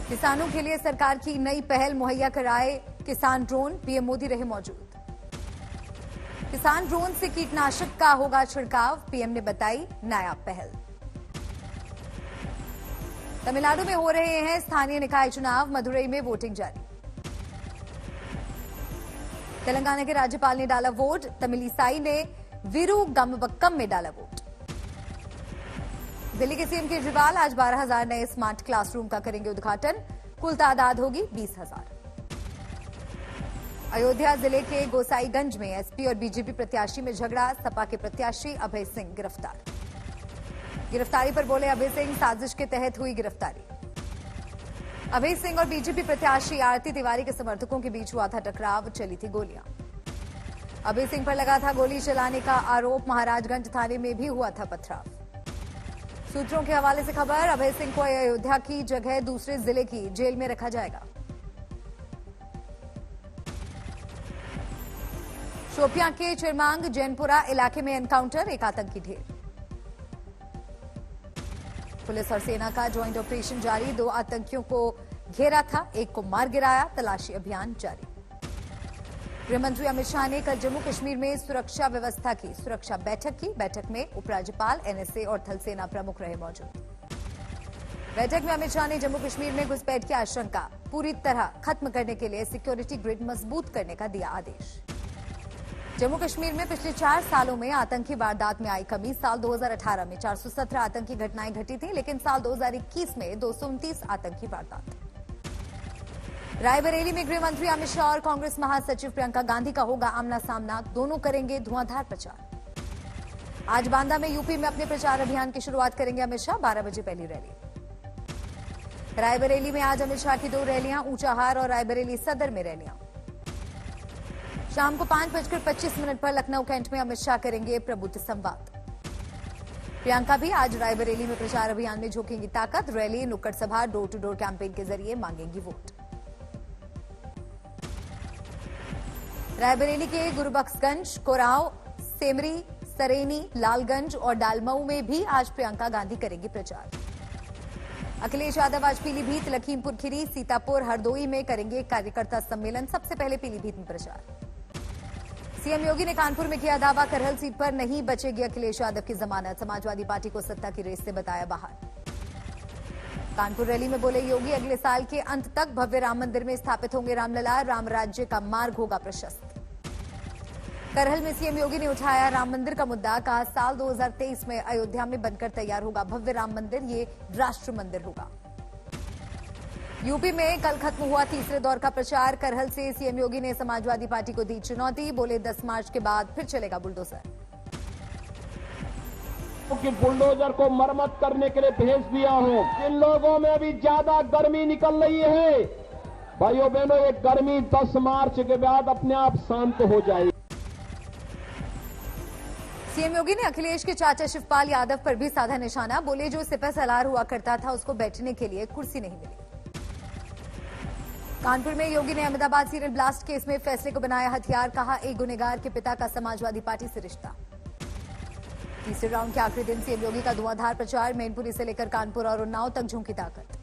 किसानों के लिए सरकार की नई पहल मुहैया कराए किसान ड्रोन, पीएम मोदी रहे मौजूद। किसान ड्रोन से कीटनाशक का होगा छिड़काव, पीएम ने बताई नया पहल। तमिलनाडु में हो रहे हैं स्थानीय निकाय चुनाव, मदुरई में वोटिंग जारी। तेलंगाना के राज्यपाल ने डाला वोट, तमिलिसाई ने वीरुगम्बक्कम में डाला वोट। दिल्ली के सीएम केजरीवाल आज 12,000 नए स्मार्ट क्लासरूम का करेंगे उद्घाटन, कुल तादाद होगी 20,000। अयोध्या जिले के गोसाईगंज में एसपी और बीजेपी प्रत्याशी में झगड़ा, सपा के प्रत्याशी अभय सिंह गिरफ्तार। गिरफ्तारी पर बोले अभय सिंह, साजिश के तहत हुई गिरफ्तारी। अभय सिंह और बीजेपी प्रत्याशी आरती तिवारी के समर्थकों के बीच हुआ था टकराव, चली थी गोलियां। अभय सिंह पर लगा था गोली चलाने का आरोप, महाराजगंज थाने में भी हुआ था पथराव। सूत्रों के हवाले से खबर, अभय सिंह को अयोध्या की जगह दूसरे जिले की जेल में रखा जाएगा। शोपियां के चिरमांग जैनपुरा इलाके में एनकाउंटर, एक आतंकी ढेर। पुलिस और सेना का ज्वाइंट ऑपरेशन जारी, 2 आतंकियों को घेरा था, एक को मार गिराया, तलाशी अभियान जारी। गृहमंत्री अमित शाह ने कल जम्मू कश्मीर में सुरक्षा व्यवस्था की सुरक्षा बैठक की। बैठक में उपराज्यपाल, एनएसए और थल सेना प्रमुख रहे मौजूद। बैठक में अमित शाह ने जम्मू कश्मीर में घुसपैठ की आशंका पूरी तरह खत्म करने के लिए सिक्योरिटी ग्रिड मजबूत करने का दिया आदेश। जम्मू कश्मीर में पिछले 4 सालों में आतंकी वारदात में आई कमी, साल 2018 में 417 आतंकी घटनाएं घटी थी, लेकिन साल 2021 में 229 आतंकी वारदात। रायबरेली में गृह मंत्री अमित शाह और कांग्रेस महासचिव प्रियंका गांधी का होगा आमना सामना, दोनों करेंगे धुआंधार प्रचार। आज बांदा में यूपी में अपने प्रचार अभियान की शुरुआत करेंगे अमित शाह, 12 बजे पहली रैली। रायबरेली में आज अमित शाह की 2 रैलियां, ऊंचाहार और रायबरेली सदर में रैलियां। शाम को 5:25 पर लखनऊ कैंट में अमित शाह करेंगे प्रबुद्ध संवाद। प्रियंका भी आज रायबरेली में प्रचार अभियान में झोंकेंगी ताकत, रैली, नुक्कड़ सभा, डोर टू डोर कैंपेन के जरिए मांगेंगी वोट। रायबरेली के गुरुबख्शगंज, कोरांव, सेमरी, सरेनी, लालगंज और डालमऊ में भी आज प्रियंका गांधी करेंगी प्रचार। अखिलेश यादव आज पीलीभीत, लखीमपुर खीरी, सीतापुर, हरदोई में करेंगे कार्यकर्ता सम्मेलन, सबसे पहले पीलीभीत में प्रचार। सीएम योगी ने कानपुर में किया दावा, करहल सीट पर नहीं बचेगी अखिलेश यादव की जमानत, समाजवादी पार्टी को सत्ता की रेस से बताया बाहर। कानपुर रैली में बोले योगी, अगले साल के अंत तक भव्य राम मंदिर में स्थापित होंगे रामलला, राम राज्य का मार्ग होगा प्रशस्त। करहल में सीएम योगी ने उठाया राम मंदिर का मुद्दा, कहा साल 2023 में अयोध्या में बनकर तैयार होगा भव्य राम मंदिर, ये राष्ट्र मंदिर होगा। यूपी में कल खत्म हुआ तीसरे दौर का प्रचार, करहल से सीएम योगी ने समाजवादी पार्टी को दी चुनौती, बोले 10 मार्च के बाद फिर चलेगा बुलडोजर। कि बुलडोजर को मरम्मत करने के लिए भेज दिया हूं। इन लोगों में भी ज्यादा गर्मी निकल रही है। भाइयों बहनों, ये गर्मी 10 मार्च के बाद अपने आप शांत हो जाएगी। सीएम योगी ने अखिलेश के चाचा शिवपाल यादव पर भी साधा निशाना, बोले जो सिपह सलार हुआ करता था उसको बैठने के लिए कुर्सी नहीं मिली। कानपुर में योगी ने अहमदाबाद सीरियल ब्लास्ट केस में फैसले को बनाया हथियार, कहा एक गुनहगार के पिता का समाजवादी पार्टी से रिश्ता। तीसरे राउंड के आखिरी दिन सीएम योगी का धुआंधार प्रचार, मैनपुरी से लेकर कानपुर और उन्नाव तक झोंकी ताकत।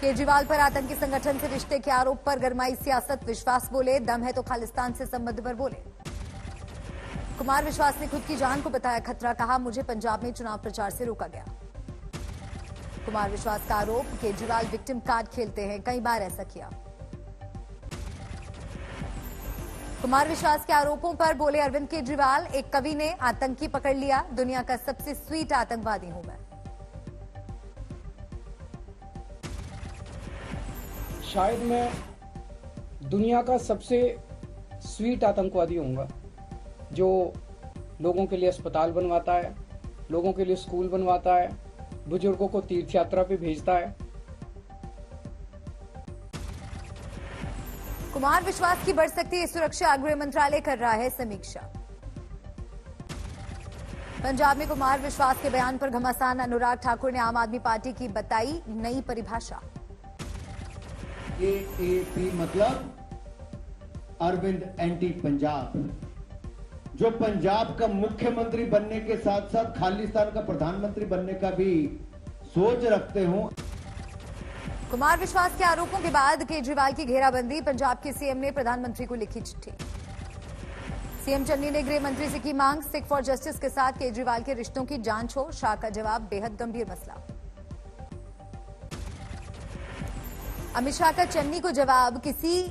केजरीवाल पर आतंकी संगठन से रिश्ते के आरोप पर गरमाई सियासत, विश्वास बोले दम है तो खालिस्तान से संबंध पर बोले। कुमार विश्वास ने खुद की जान को बताया खतरा, कहा मुझे पंजाब में चुनाव प्रचार से रोका गया। कुमार विश्वास का आरोप, केजरीवाल विक्टिम कार्ड खेलते हैं, कई बार ऐसा किया। कुमार विश्वास के आरोपों पर बोले अरविंद केजरीवाल, एक कवि ने आतंकी पकड़ लिया, दुनिया का सबसे स्वीट आतंकवादी हूं मैं। शायद मैं दुनिया का सबसे स्वीट आतंकवादी होऊंगा, जो लोगों के लिए अस्पताल बनवाता है, लोगों के लिए स्कूल बनवाता है, बुजुर्गों को तीर्थ यात्रा पे भेजता है। कुमार विश्वास की बढ़ सकती है सुरक्षा, गृह मंत्रालय कर रहा है समीक्षा। पंजाब में कुमार विश्वास के बयान पर घमासान, अनुराग ठाकुर ने आम आदमी पार्टी की बताई नई परिभाषा। AAP मतलब अरविंद एंटी पंजाब, जो पंजाब का मुख्यमंत्री बनने के साथ साथ खालिस्तान का प्रधानमंत्री बनने का भी सोच रखते हो। कुमार विश्वास के आरोपों के बाद केजरीवाल की घेराबंदी, पंजाब के सीएम ने प्रधानमंत्री को लिखी चिट्ठी। सीएम चन्नी ने गृह मंत्री से की मांग, सिख फॉर जस्टिस के साथ केजरीवाल के रिश्तों की जांच हो। शाह का जवाब, बेहद गंभीर मसला। अमित शाह का चन्नी को जवाब, किसी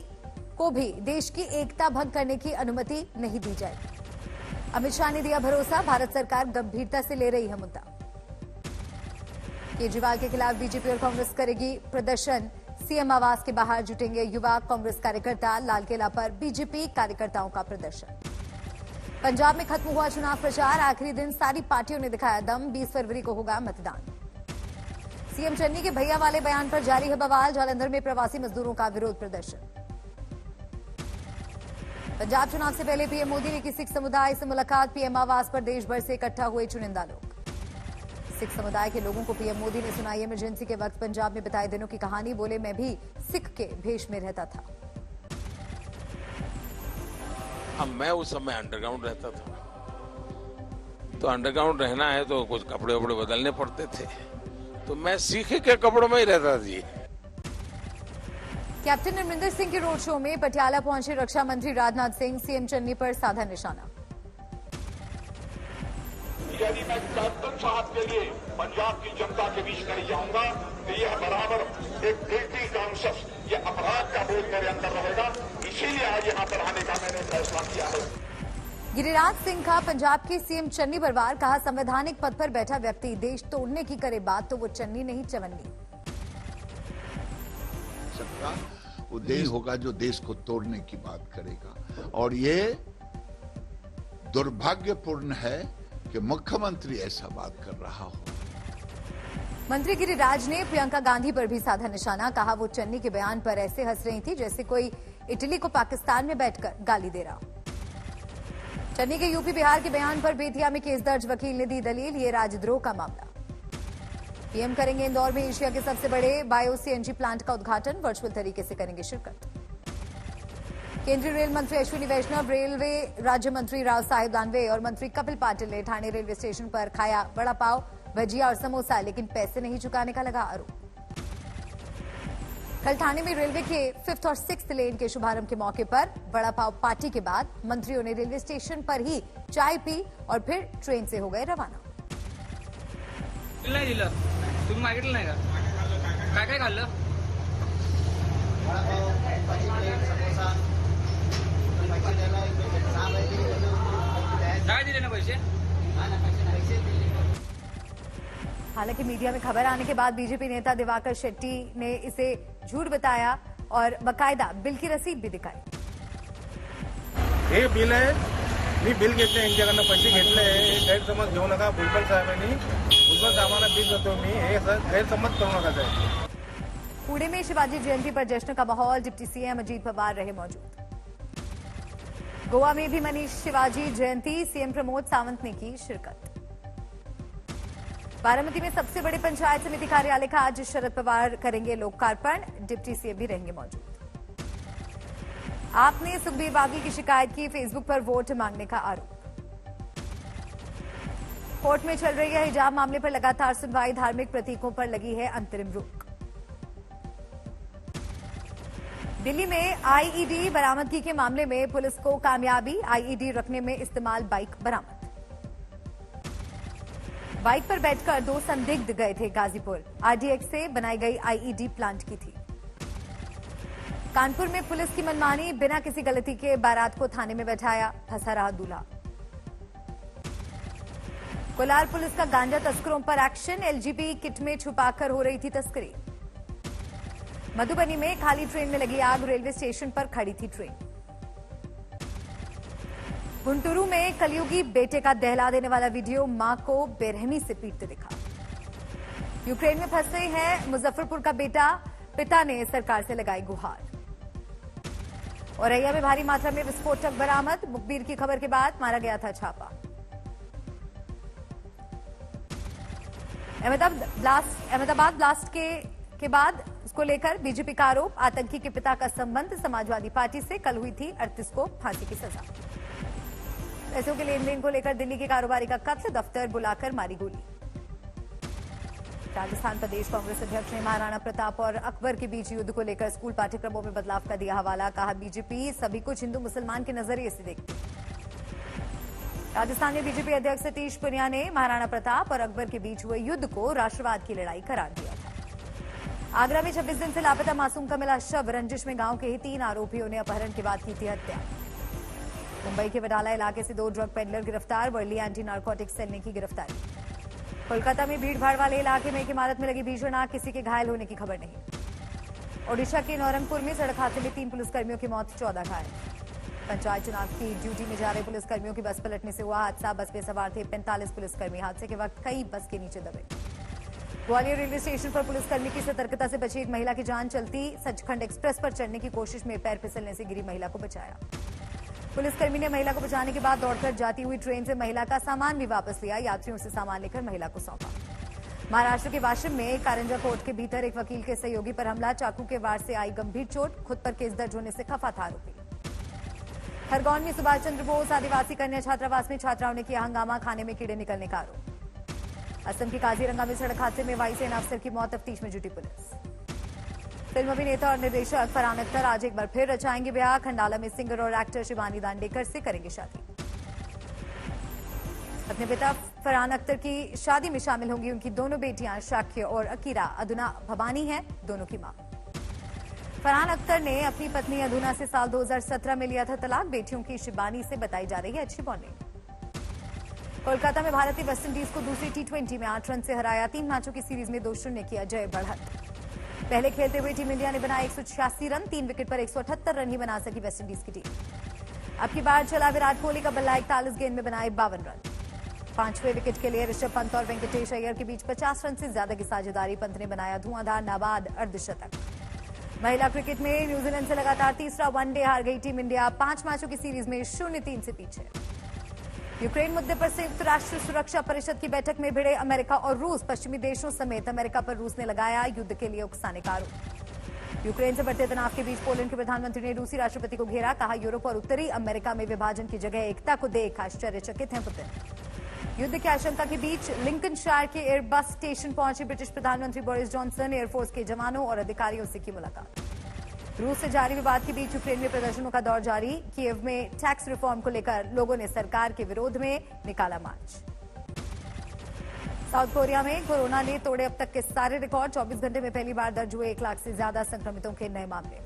को भी देश की एकता भंग करने की अनुमति नहीं दी जाएगी। अमित शाह ने दिया भरोसा, भारत सरकार गंभीरता से ले रही है मुद्दा। केजरीवाल के खिलाफ बीजेपी और कांग्रेस करेगी प्रदर्शन, सीएम आवास के बाहर जुटेंगे युवा कांग्रेस कार्यकर्ता, लाल किला पर बीजेपी कार्यकर्ताओं का प्रदर्शन। पंजाब में खत्म हुआ चुनाव प्रचार, आखिरी दिन सारी पार्टियों ने दिखाया दम, 20 फरवरी को होगा मतदान। सीएम चन्नी के भैया वाले बयान पर जारी है बवाल, जालंधर में प्रवासी मजदूरों का विरोध प्रदर्शन। पंजाब चुनाव से पहले पीएम मोदी ने की सिख समुदाय से मुलाकात, पीएम आवास पर देश भर से इकट्ठा हुए चुनिंदा लोग। सिख समुदाय के लोगों को पीएम मोदी ने सुनाई इमरजेंसी के वक्त पंजाब में बिताए दिनों की कहानी, बोले मैं भी सिख के भेष में रहता था। अब मैं उस समय अंडरग्राउंड रहता था, तो अंडरग्राउंड रहना है तो कुछ कपड़े वपड़े बदलने पड़ते थे, तो मैं सिख के कपड़ों में ही रहता जी। कैप्टन अमरिंदर सिंह के रोड शो में पटियाला पहुंचे रक्षा मंत्री राजनाथ सिंह, सीएम चन्नी पर साधा निशाना। यदि मैं कैप्टन साहब के लिए पंजाब की जनता के बीच नहीं जाऊंगा तो यह बराबर एक गिल्टी कॉन्शियस, ये अपराध का बोध मेरे अंदर रहेगा। इसीलिए आज यहाँ पर आने का मैंने फैसला किया है। गिरिराज सिंह का पंजाब के सीएम चन्नी पर वार, कहा संवैधानिक पद पर बैठा व्यक्ति देश तोड़ने की करे बात तो वो चन्नी नहीं चवन्नी। सकता वो देश होगा जो देश को तोड़ने की बात करेगा, और ये दुर्भाग्यपूर्ण है कि मुख्यमंत्री ऐसा बात कर रहा हो। मंत्री गिरिराज ने प्रियंका गांधी पर भी साधा निशाना, कहा वो चन्नी के बयान पर ऐसे हंस रही थी जैसे कोई इटली को पाकिस्तान में बैठकर गाली दे रहा। चन्नी के यूपी बिहार के बयान पर बेतिया में केस दर्ज, वकील ने दी दलील, ये राजद्रोह का मामला। पीएम करेंगे इंदौर में एशिया के सबसे बड़े बायो सीएनजी प्लांट का उद्घाटन, वर्चुअल तरीके से करेंगे शिरकत। केंद्रीय रेल मंत्री अश्विनी वैष्णव, रेलवे राज्य मंत्री राव साहेब दानवे और मंत्री कपिल पाटिल ने ठाणे रेलवे स्टेशन पर खाया वड़ा पाव, भजिया और समोसा, लेकिन पैसे नहीं चुकाने का लगा आरोप। कल ठाणे में रेलवे के 5th और 6th लेन के शुभारंभ के मौके पर वड़ा पाव पार्टी के बाद मंत्रियों ने रेलवे स्टेशन पर ही चाय पी और फिर ट्रेन से हो गए रवाना। तुम्ही मागितलं नाही का? काय काय खाल्लं? काय दिले ना पैसे? हालांकि मीडिया में खबर आने के बाद बीजेपी नेता दिवाकर शेट्टी ने इसे झूठ बताया और बाकायदा बिल की रसीद भी दिखाई। हे बिल आहे, मी बिल घेतले यांच्याकडनं, पैसे घेतले, गैरसमज घेऊ नका। भुजबळ साहेबांना बिल देतो मी, हे गैरसमज करू नका साहेब। पुणे में शिवाजी जयंती पर जश्न का माहौल, डिप्टी सीएम अजीत पवार रहे मौजूद। गोवा में भी मनी शिवाजी जयंती, सीएम प्रमोद सावंत ने की शिरकत। बारामती में सबसे बड़े पंचायत समिति कार्यालय का आज शरद पवार करेंगे लोकार्पण, डिप्टी सीएम भी रहेंगे मौजूद। आपने सुखबीर बागी की शिकायत की, फेसबुक पर वोट मांगने का आरोप। कोर्ट में चल रही है हिजाब मामले पर लगातार सुनवाई, धार्मिक प्रतीकों पर लगी है अंतरिम रोक। दिल्ली में आईईडी बरामदगी के मामले में पुलिस को कामयाबी, आईईडी रखने में इस्तेमाल बाइक बरामद। बाइक पर बैठकर 2 संदिग्ध गए थे गाजीपुर, आरडीएक्स से बनाई गई आईईडी प्लांट की थी। कानपुर में पुलिस की मनमानी, बिना किसी गलती के बारात को थाने में बैठाया, फंसा रहा दूल्हा। कोलार पुलिस का गांजा तस्करों पर एक्शन, एलजीबी किट में छुपाकर हो रही थी तस्करी। मधुबनी में खाली ट्रेन में लगी आग, रेलवे स्टेशन पर खड़ी थी ट्रेन। गुंटूरू में कलयुगी बेटे का दहला देने वाला वीडियो, मां को बेरहमी से पीटते दिखा। यूक्रेन में फंसे हैं मुजफ्फरपुर का बेटा, पिता ने सरकार से लगाई गुहार। औरैया में भारी मात्रा में विस्फोटक बरामद, मुखबिर की खबर के बाद मारा गया था छापा। अहमदाबाद ब्लास्ट के बाद इसको लेकर बीजेपी का आरोप, आतंकी के पिता का संबंध समाजवादी पार्टी से, कल हुई थी 38 को फांसी की सजा। पैसों के लेन देन को लेकर दिल्ली के कारोबारी का कत्ल, दफ्तर बुलाकर मारी गोली। राजस्थान प्रदेश कांग्रेस अध्यक्ष ने महाराणा प्रताप और अकबर के बीच युद्ध को लेकर स्कूल पाठ्यक्रमों में बदलाव का दिया हवाला। कहा, बीजेपी सभी कुछ हिंदू मुसलमान के नजरिए से देखती है। राजस्थान में बीजेपी अध्यक्ष सतीश पुनिया ने महाराणा प्रताप और अकबर के बीच हुए युद्ध को राष्ट्रवाद की लड़ाई करार दिया था। आगरा में 26 दिन से लापता मासूम का मिला शव। रंजिश में गांव के ही 3 आरोपियों ने अपहरण के बाद की थी हत्या। मुंबई के वडाला इलाके से 2 ड्रग पेडलर गिरफ्तार। वर्ली एंटी नार्कोटिक्स सेल ने की गिरफ्तारी। कोलकाता में भीड़भाड़ वाले इलाके में एक इमारत में लगी भीषण आग, किसी के घायल होने की खबर नहीं। ओडिशा के नौरंगपुर में सड़क हादसे में 3 पुलिसकर्मियों की मौत, 14 घायल। पंचायत चुनाव की ड्यूटी में जा रहे पुलिसकर्मियों की बस पलटने से हुआ हादसा। बस में सवार थे 45 पुलिसकर्मी। हादसे के वक्त कई बस के नीचे दबे। ग्वालियर रेलवे स्टेशन पर पुलिसकर्मी की सतर्कता से बची एक महिला की जान। चलती सचखंड एक्सप्रेस पर चढ़ने की कोशिश में पैर फिसलने से गिरी महिला को बचाया। पुलिसकर्मी ने महिला को बचाने के बाद दौड़कर जाती हुई ट्रेन से महिला का सामान भी वापस लिया। यात्रियों से सामान लेकर महिला को सौंपा। महाराष्ट्र के वाशिम में कारंजा कोर्ट के भीतर एक वकील के सहयोगी पर हमला। चाकू के वार से आई गंभीर चोट। खुद पर केस दर्ज होने से खफा था आरोपी। खरगोन में सुभाष चंद्र बोस आदिवासी कन्या छात्रावास में छात्राओं ने किया हंगामा। खाने में कीड़े निकलने का आरोप। असम की काजीरंगा में सड़क हादसे में वायुसेना अफसर की मौत। तफ्तीश में जुटी पुलिस। फिल्म अभिनेता और निर्देशक फरहान अख्तर आज एक बार फिर रचाएंगे ब्याह। खंडाला में सिंगर और एक्टर शिवानी दांडेकर से करेंगे शादी। अपने पिता फरहान अख्तर की शादी में शामिल होंगी उनकी दोनों बेटियां शाक्य और अकीरा। अदुना भवानी है दोनों की मां। फरहान अख्तर ने अपनी पत्नी अदुना से साल 2017 में लिया था तलाक। बेटियों की शिबानी से बताई जा रही है अच्छी बॉन्डिंग। कोलकाता में भारत ने वेस्टइंडीज को दूसरी T20 में 8 रन से हराया। 3 मैचों की सीरीज में 2-0 की अजय बढ़त। पहले खेलते हुए टीम इंडिया ने बनाए 186 रन। 3 विकेट पर 178 रन ही बना सकी वेस्टइंडीज की टीम। अब की बार चला विराट कोहली का बल्ला। 41 गेंद में बनाए 52 रन। 5वें विकेट के लिए ऋषभ पंत और वेंकटेश अय्यर के बीच 50 रन से ज्यादा की साझेदारी। पंत ने बनाया धुआंधार नाबाद अर्धशतक। महिला क्रिकेट में न्यूजीलैंड से लगातार तीसरा वनडे हार गई टीम इंडिया। 5 मैचों की सीरीज में 0-3 से पीछे। यूक्रेन मुद्दे पर संयुक्त राष्ट्र सुरक्षा परिषद की बैठक में भिड़े अमेरिका और रूस। पश्चिमी देशों समेत अमेरिका पर रूस ने लगाया युद्ध के लिए उकसाने का आरोप। यूक्रेन से बढ़ते तनाव के बीच पोलैंड के प्रधानमंत्री ने रूसी राष्ट्रपति को घेरा। कहा, यूरोप और उत्तरी अमेरिका में विभाजन की जगह एकता को देख आश्चर्यचकित हैं पुतिन। युद्ध की आशंका के बीच लिंकनशायर के एयरबस स्टेशन पहुंचे ब्रिटिश प्रधानमंत्री बोरिस जॉनसन। एयरफोर्स के जवानों और अधिकारियों से की मुलाकात। रूस से जारी विवाद के बीच यूक्रेन में प्रदर्शनों का दौर जारी। कीव में टैक्स रिफॉर्म को लेकर लोगों ने सरकार के विरोध में निकाला मार्च। साउथ कोरिया में कोरोना ने तोड़े अब तक के सारे रिकॉर्ड। 24 घंटे में पहली बार दर्ज हुए 1 लाख से ज्यादा संक्रमितों के नए मामले।